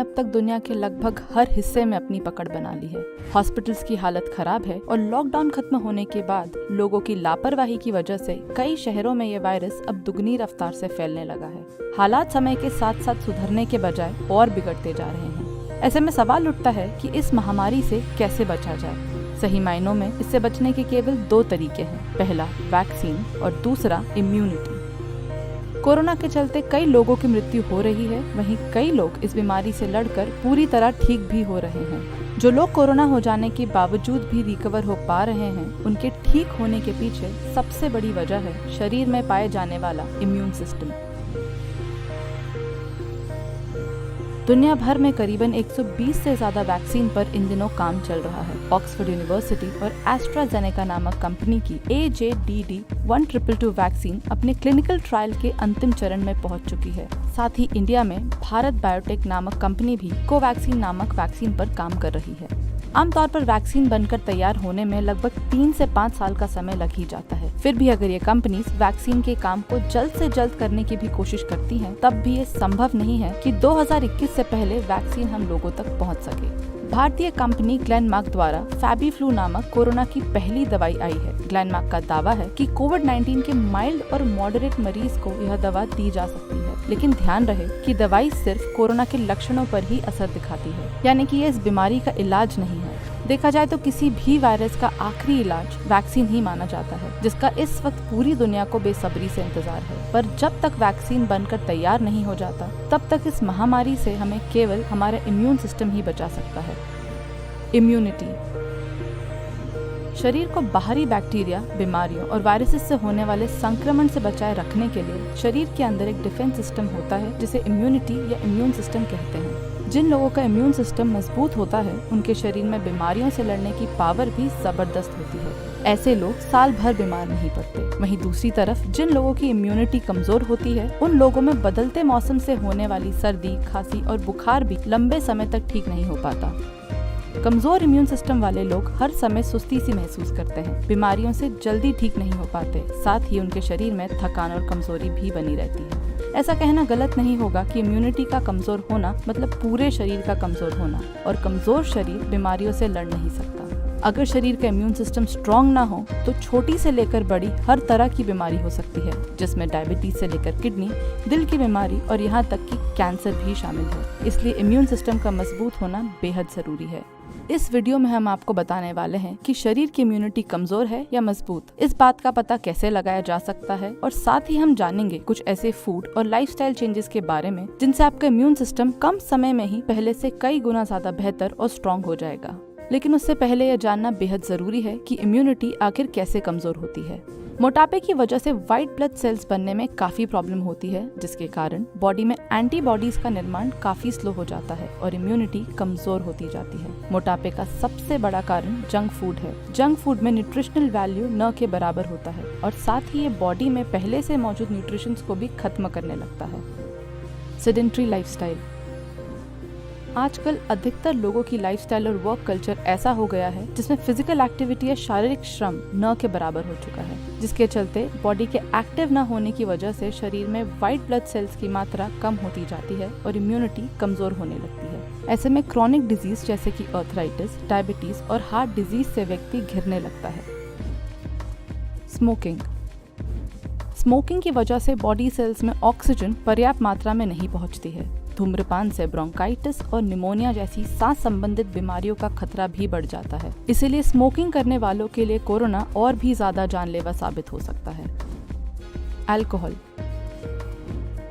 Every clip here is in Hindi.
अब तक दुनिया के लगभग हर हिस्से में अपनी पकड़ बना ली है। हॉस्पिटल्स की हालत खराब है और लॉकडाउन खत्म होने के बाद लोगों की लापरवाही की वजह से कई शहरों में ये वायरस अब दुगनी रफ्तार से फैलने लगा है। हालात समय के साथ साथ सुधरने के बजाय और बिगड़ते जा रहे हैं। ऐसे में सवाल उठता है कि इस महामारी से कैसे बचा जाए। सही मायनों में इससे बचने के केवल दो तरीके हैं, पहला वैक्सीन और दूसरा इम्यूनिटी। कोरोना के चलते कई लोगों की मृत्यु हो रही है, वहीं कई लोग इस बीमारी से लड़कर पूरी तरह ठीक भी हो रहे हैं। जो लोग कोरोना हो जाने के बावजूद भी रिकवर हो पा रहे हैं, उनके ठीक होने के पीछे सबसे बड़ी वजह है शरीर में पाए जाने वाला इम्यून सिस्टम। दुनिया भर में करीबन 120 से ज्यादा वैक्सीन पर इन दिनों काम चल रहा है। ऑक्सफोर्ड यूनिवर्सिटी और एस्ट्राजेनेका नामक कंपनी की AJDD1222 वैक्सीन अपने क्लिनिकल ट्रायल के अंतिम चरण में पहुंच चुकी है। साथ ही इंडिया में भारत बायोटेक नामक कंपनी भी कोवैक्सीन नामक वैक्सीन पर काम कर रही है। आमतौर पर वैक्सीन बनकर तैयार होने में लगभग 3 से 5 साल का समय लग ही जाता है। फिर भी अगर ये कंपनीज वैक्सीन के काम को जल्द से जल्द करने की भी कोशिश करती हैं, तब भी ये संभव नहीं है कि 2021 से पहले वैक्सीन हम लोगों तक पहुंच सके। भारतीय कंपनी ग्लेनमार्क द्वारा फैबीफ्लू नामक कोरोना की पहली दवाई आई है। ग्लेनमार्क का दावा है कि कोविड-19 के माइल्ड और मॉडरेट मरीज को यह दवा दी जा सकती है, लेकिन ध्यान रहे कि दवाई सिर्फ कोरोना के लक्षणों पर ही असर दिखाती है, यानी कि ये इस बीमारी का इलाज नहीं है। देखा जाए तो किसी भी वायरस का आखिरी इलाज वैक्सीन ही माना जाता है, जिसका इस वक्त पूरी दुनिया को बेसब्री से इंतजार है। पर जब तक वैक्सीन बनकर तैयार नहीं हो जाता, तब तक इस महामारी से हमें केवल हमारा इम्यून सिस्टम ही बचा सकता है। इम्यूनिटी शरीर को बाहरी बैक्टीरिया, बीमारियों और वायरसेस से होने वाले संक्रमण से बचाए रखने के लिए शरीर के अंदर एक डिफेंस सिस्टम होता है, जिसे इम्यूनिटी या इम्यून सिस्टम कहते हैं। जिन लोगों का इम्यून सिस्टम मजबूत होता है, उनके शरीर में बीमारियों से लड़ने की पावर भी जबरदस्त होती है। ऐसे लोग साल भर बीमार नहीं पड़ते। वहीं दूसरी तरफ जिन लोगों की इम्यूनिटी कमजोर होती है, उन लोगों में बदलते मौसम से होने वाली सर्दी, खांसी और बुखार भी लंबे समय तक ठीक नहीं हो पाता। कमजोर इम्यून सिस्टम वाले लोग हर समय सुस्ती सी महसूस करते हैं, बीमारियों से जल्दी ठीक नहीं हो पाते, साथ ही उनके शरीर में थकान और कमजोरी भी बनी रहती है। ऐसा कहना गलत नहीं होगा कि इम्यूनिटी का कमजोर होना मतलब पूरे शरीर का कमजोर होना, और कमजोर शरीर बीमारियों से लड़ नहीं सकता। अगर शरीर का इम्यून सिस्टम स्ट्रॉन्ग ना हो तो छोटी से लेकर बड़ी हर तरह की बीमारी हो सकती है, जिसमें डायबिटीज से लेकर किडनी, दिल की बीमारी और यहाँ तक कि कैंसर भी शामिल है। इसलिए इम्यून सिस्टम का मजबूत होना बेहद जरूरी है। इस वीडियो में हम आपको बताने वाले हैं कि शरीर की इम्यूनिटी कमजोर है या मजबूत, इस बात का पता कैसे लगाया जा सकता है, और साथ ही हम जानेंगे कुछ ऐसे फूड और लाइफस्टाइल चेंजेस के बारे में जिनसे आपका इम्यून सिस्टम कम समय में ही पहले से कई गुना ज्यादा बेहतर और स्ट्रॉन्ग हो जाएगा। लेकिन उससे पहले यह जानना बेहद जरूरी है कि इम्यूनिटी आखिर कैसे कमजोर होती है। मोटापे की वजह से व्हाइट ब्लड सेल्स बनने में काफी प्रॉब्लम होती है, जिसके कारण बॉडी में एंटीबॉडीज का निर्माण काफी स्लो हो जाता है और इम्यूनिटी कमजोर होती जाती है। मोटापे का सबसे बड़ा कारण जंक फूड है। जंक फूड में न्यूट्रिशनल वैल्यू न के बराबर होता है और साथ ही ये बॉडी में पहले से मौजूद न्यूट्रिशंस को भी खत्म करने लगता है। सेडेंट्री लाइफस्टाइल आजकल अधिकतर लोगों की लाइफस्टाइल और वर्क कल्चर ऐसा हो गया है जिसमें फिजिकल एक्टिविटी या शारीरिक श्रम न के बराबर हो चुका है, जिसके चलते बॉडी के एक्टिव न होने की वजह से शरीर में व्हाइट ब्लड सेल्स की मात्रा कम होती जाती है और इम्यूनिटी कमजोर होने लगती है। ऐसे में क्रॉनिक डिजीज जैसे कि आर्थराइटिस, डायबिटीज और हार्ट डिजीज से व्यक्ति घिरने लगता है। स्मोकिंग की वजह से बॉडी सेल्स में ऑक्सीजन पर्याप्त मात्रा में नहीं पहुंचती है। धूम्रपान से ब्रोंकाइटिस और निमोनिया जैसी सांस संबंधित बीमारियों का खतरा भी बढ़ जाता है। इसीलिए स्मोकिंग करने वालों के लिए कोरोना और भी ज्यादा जानलेवा साबित हो सकता है। अल्कोहल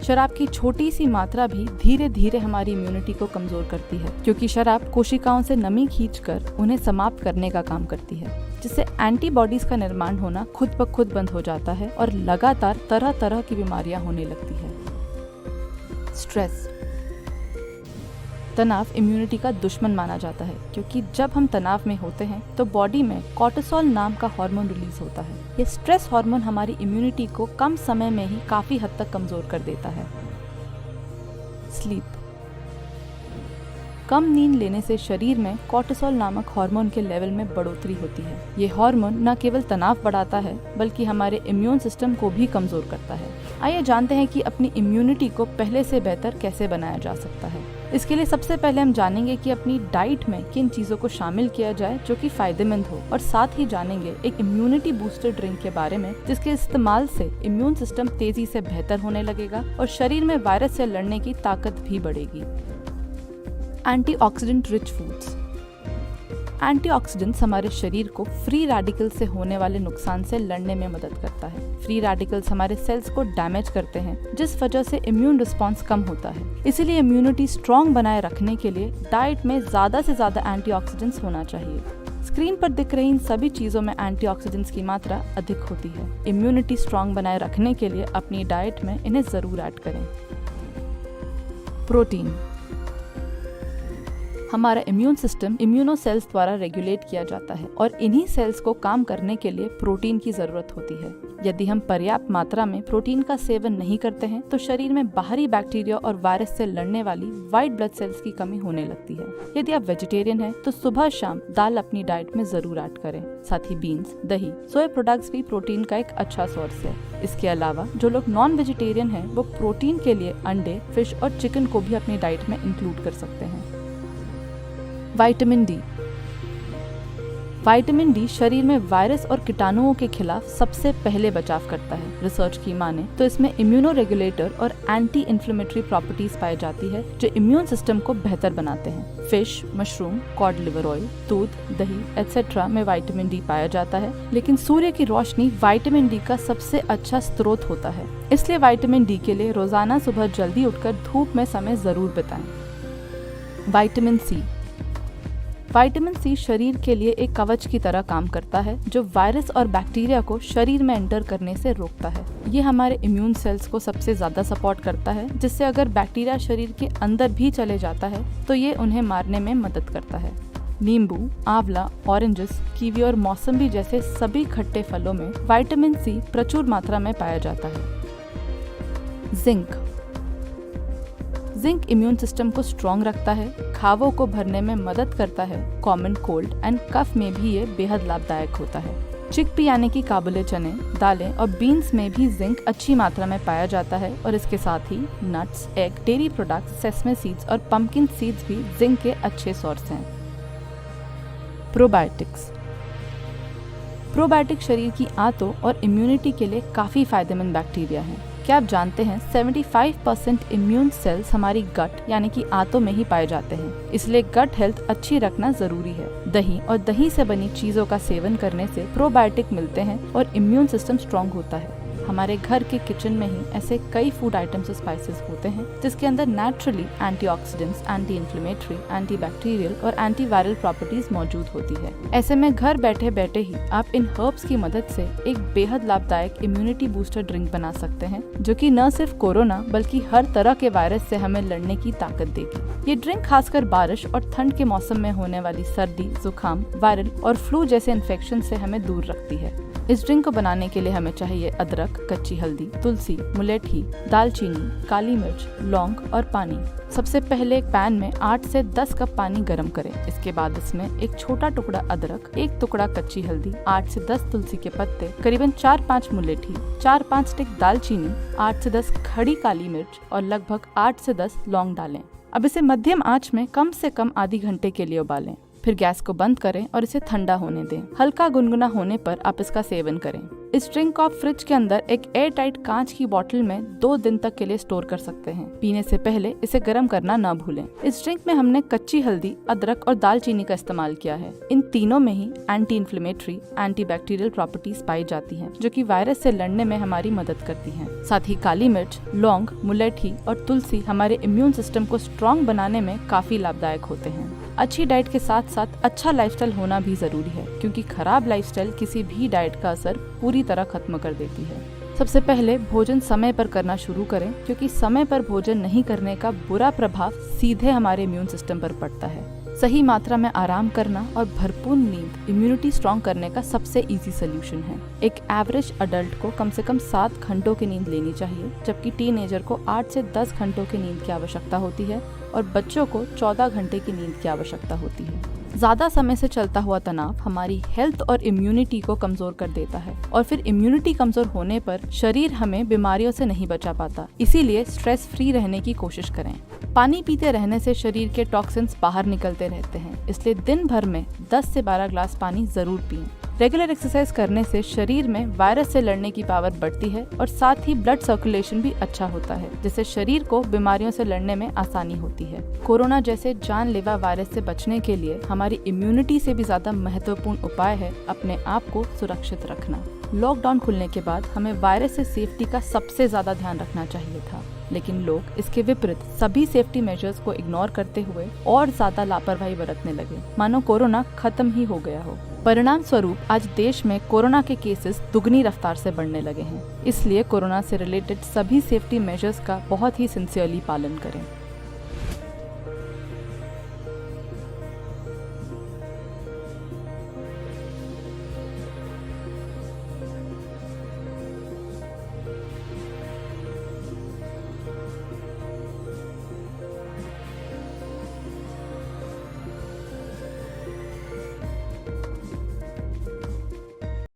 शराब की छोटी सी मात्रा भी धीरे धीरे हमारी इम्यूनिटी को कमजोर करती है, क्योंकि शराब कोशिकाओं से नमी खींचकर उन्हें समाप्त करने का काम करती है, जिससे एंटीबॉडीज का निर्माण होना खुद ब खुद बंद हो जाता है और लगातार तरह तरह की बीमारियां होने लगती है। स्ट्रेस तनाव इम्यूनिटी का दुश्मन माना जाता है, क्योंकि जब हम तनाव में होते हैं तो बॉडी में कॉर्टिसोल नाम का हार्मोन रिलीज होता है। ये स्ट्रेस हार्मोन हमारी इम्यूनिटी को कम समय में ही काफी हद तक कमजोर कर देता है। स्लीप कम नींद लेने से शरीर में कॉर्टिसोल नामक हार्मोन के लेवल में बढ़ोतरी होती है। ये हार्मोन न केवल तनाव बढ़ाता है बल्कि हमारे इम्यून सिस्टम को भी कमजोर करता है। आइए जानते हैं कि अपनी इम्यूनिटी को पहले से बेहतर कैसे बनाया जा सकता है। इसके लिए सबसे पहले हम जानेंगे कि अपनी डाइट में किन चीजों को शामिल किया जाए जो कि फायदेमंद हो, और साथ ही जानेंगे एक इम्यूनिटी बूस्टर ड्रिंक के बारे में जिसके इस्तेमाल से इम्यून सिस्टम तेजी से बेहतर होने लगेगा और शरीर में वायरस से लड़ने की ताकत भी बढ़ेगी। Antioxidant rich foods. एंटीऑक्सीडेंट्स हमारे शरीर को फ्री रेडिकल से होने वाले नुकसान से लड़ने में मदद करता है। फ्री रेडिकल्स हमारे सेल्स को डैमेज करते हैं जिस वजह से इम्यून रिस्पांस कम होता है। इसीलिए इम्यूनिटी स्ट्रॉन्ग बनाए रखने के लिए डाइट में ज्यादा से ज्यादा एंटीऑक्सीडेंट्स होना चाहिए। स्क्रीन पर दिख रही इन सभी चीजों में एंटीऑक्सीडेंट्स की मात्रा अधिक होती है। इम्यूनिटी स्ट्रॉन्ग बनाए रखने के लिए अपनी डाइट में इन्हें जरूर ऐड करें। प्रोटीन। हमारा इम्यून सिस्टम इम्यूनो सेल्स द्वारा रेगुलेट किया जाता है और इन्हीं सेल्स को काम करने के लिए प्रोटीन की जरूरत होती है। यदि हम पर्याप्त मात्रा में प्रोटीन का सेवन नहीं करते हैं तो शरीर में बाहरी बैक्टीरिया और वायरस से लड़ने वाली व्हाइट ब्लड सेल्स की कमी होने लगती है। यदि आप वेजिटेरियन हैं तो सुबह शाम दाल अपनी डाइट में जरूर ऐड करें। साथ ही बीन्स, दही, सोया प्रोडक्ट्स भी प्रोटीन का एक अच्छा सोर्स है। इसके अलावा जो लोग नॉन वेजिटेरियन हैं वो प्रोटीन के लिए अंडे, फिश और चिकन को भी अपनी डाइट में इंक्लूड कर सकते हैं। Vitamin D. विटामिन डी शरीर में वायरस और कीटाणुओं के खिलाफ सबसे पहले बचाव करता है। रिसर्च की माने तो इसमें इम्यूनो रेगुलेटर और एंटी इन्फ्लेमेटरी प्रॉपर्टीज पाई जाती है जो इम्यून सिस्टम को बेहतर बनाते हैं। Fish, mushroom, cod liver oil, दूध, दही एटसेट्रा में विटामिन डी पाया जाता है, लेकिन सूर्य की रोशनी विटामिन डी का सबसे अच्छा स्रोत होता है। इसलिए विटामिन डी के लिए रोजाना सुबह जल्दी उठकर धूप में समय जरूर बिताएं। Vitamin C. विटामिन सी शरीर के लिए एक कवच की तरह काम करता है जो वायरस और बैक्टीरिया को शरीर में एंटर करने से रोकता है। ये हमारे इम्यून सेल्स को सबसे ज्यादा सपोर्ट करता है, जिससे अगर बैक्टीरिया शरीर के अंदर भी चले जाता है तो ये उन्हें मारने में मदद करता है। नींबू, आंवला, ऑरेंजेस, कीवी और मौसम्बी जैसे सभी खट्टे फलों में विटामिन सी प्रचुर मात्रा में पाया जाता है। जिंक। जिंक इम्यून सिस्टम को स्ट्रॉन्ग रखता है, घावों को भरने में मदद करता है। कॉमन कोल्ड एंड कफ में भी ये बेहद लाभदायक होता है। चिकपी यानी कि काबुली चने, दालें और बीन्स में भी जिंक अच्छी मात्रा में पाया जाता है और इसके साथ ही nuts, egg, dairy products, sesame seeds और पंपकिन सीड्स भी जिंक के अच्छे सोर्स हैं। प्रोबायोटिक्स। प्रोबायोटिक शरीर की आंतों और इम्यूनिटी के लिए काफी फायदेमंद बैक्टीरिया हैं। क्या आप जानते हैं 75% इम्यून सेल्स हमारी गट यानी कि आंतों में ही पाए जाते हैं, इसलिए गट हेल्थ अच्छी रखना जरूरी है। दही और दही से बनी चीजों का सेवन करने से प्रोबायोटिक मिलते हैं और इम्यून सिस्टम स्ट्रॉन्ग होता है। हमारे घर के किचन में ही ऐसे कई फूड आइटम्स और स्पाइसेस होते हैं जिसके अंदर naturally antioxidants, anti inflammatory, antibacterial और एंटीवायरल प्रॉपर्टीज मौजूद होती है। ऐसे में घर बैठे बैठे ही आप इन हर्ब्स की मदद से एक बेहद लाभदायक इम्यूनिटी बूस्टर ड्रिंक बना सकते हैं जो कि न सिर्फ कोरोना बल्कि हर तरह के वायरस से हमें लड़ने की ताकत देगी। ये ड्रिंक खासकर बारिश और ठंड के मौसम में होने वाली सर्दी, जुकाम, वायरल और फ्लू जैसे इन्फेक्शन से हमें दूर रखती है। इस ड्रिंक को बनाने के लिए हमें चाहिए अदरक, कच्ची हल्दी, तुलसी, मुलेठी, दालचीनी, काली मिर्च, लौंग और पानी। सबसे पहले एक पैन में 8 से 10 कप पानी गरम करें। इसके बाद इसमें एक छोटा टुकड़ा अदरक, एक टुकड़ा कच्ची हल्दी, 8 से 10 तुलसी के पत्ते, करीबन 4-5 मुलेठी, 4-5 स्टिक दालचीनी, 8 से 10 खड़ी काली मिर्च और लगभग 8 से 10 लौंग डालें। अब इसे मध्यम आंच में कम से कम आधी घंटे के लिए उबालें। फिर गैस को बंद करें और इसे ठंडा होने दें। हल्का गुनगुना होने पर आप इसका सेवन करें। इस ड्रिंक को आप फ्रिज के अंदर एक एयर टाइट कांच की बोतल में 2 दिन तक के लिए स्टोर कर सकते हैं। पीने से पहले इसे गर्म करना न भूलें। इस ड्रिंक में हमने कच्ची हल्दी, अदरक और दालचीनी का इस्तेमाल किया है। इन तीनों में ही एंटी इन्फ्लेमेटरी, एंटीबैक्टीरियल प्रॉपर्टीज पाई जाती हैं, जो कि वायरस से लड़ने में हमारी मदद करती हैं। साथ ही काली मिर्च, लौंग, मुलेठी और तुलसी हमारे इम्यून सिस्टम को स्ट्रॉन्ग बनाने में काफी लाभदायक होते हैं। अच्छी डाइट के साथ साथ अच्छा लाइफस्टाइल होना भी जरूरी है, क्योंकि खराब लाइफस्टाइल किसी भी डाइट का असर पूरी तरह खत्म कर देती है। सबसे पहले भोजन समय पर करना शुरू करें, क्योंकि समय पर भोजन नहीं करने का बुरा प्रभाव सीधे हमारे इम्यून सिस्टम पर पड़ता है। सही मात्रा में आराम करना और भरपूर नींद इम्यूनिटी स्ट्रॉन्ग करने का सबसे इजी सोल्यूशन है। एक एवरेज अडल्ट को कम से कम 7 घंटों की नींद लेनी चाहिए, जबकि टीनेजर को 8 से 10 घंटों की नींद की आवश्यकता होती है और बच्चों को 14 घंटे की नींद की आवश्यकता होती है। ज्यादा समय से चलता हुआ तनाव हमारी हेल्थ और इम्यूनिटी को कमजोर कर देता है और फिर इम्यूनिटी कमजोर होने पर शरीर हमें बीमारियों से नहीं बचा पाता। इसीलिए स्ट्रेस फ्री रहने की कोशिश करें। पानी पीते रहने से शरीर के टॉक्सिन्स बाहर निकलते रहते हैं, इसलिए दिन भर में 10 से 12 ग्लास पानी जरूर पिएं। रेगुलर एक्सरसाइज करने से शरीर में वायरस से लड़ने की पावर बढ़ती है और साथ ही ब्लड सर्कुलेशन भी अच्छा होता है, जिससे शरीर को बीमारियों से लड़ने में आसानी होती है। कोरोना जैसे जानलेवा वायरस से बचने के लिए हमारी इम्यूनिटी से भी ज्यादा महत्वपूर्ण उपाय है अपने आप को सुरक्षित रखना। लॉकडाउन खुलने के बाद हमें वायरस से सेफ्टी का सबसे ज्यादा ध्यान रखना चाहिए था, लेकिन लोग इसके विपरीत सभी सेफ्टी मेजर्स को इग्नोर करते हुए और ज्यादा लापरवाही बरतने लगे, मानो कोरोना खत्म ही हो गया हो। परिणाम स्वरूप आज देश में कोरोना के केसेस दुगनी रफ्तार से बढ़ने लगे हैं। इसलिए कोरोना से रिलेटेड सभी सेफ्टी मेजर्स का बहुत ही सिंसियरली पालन करें।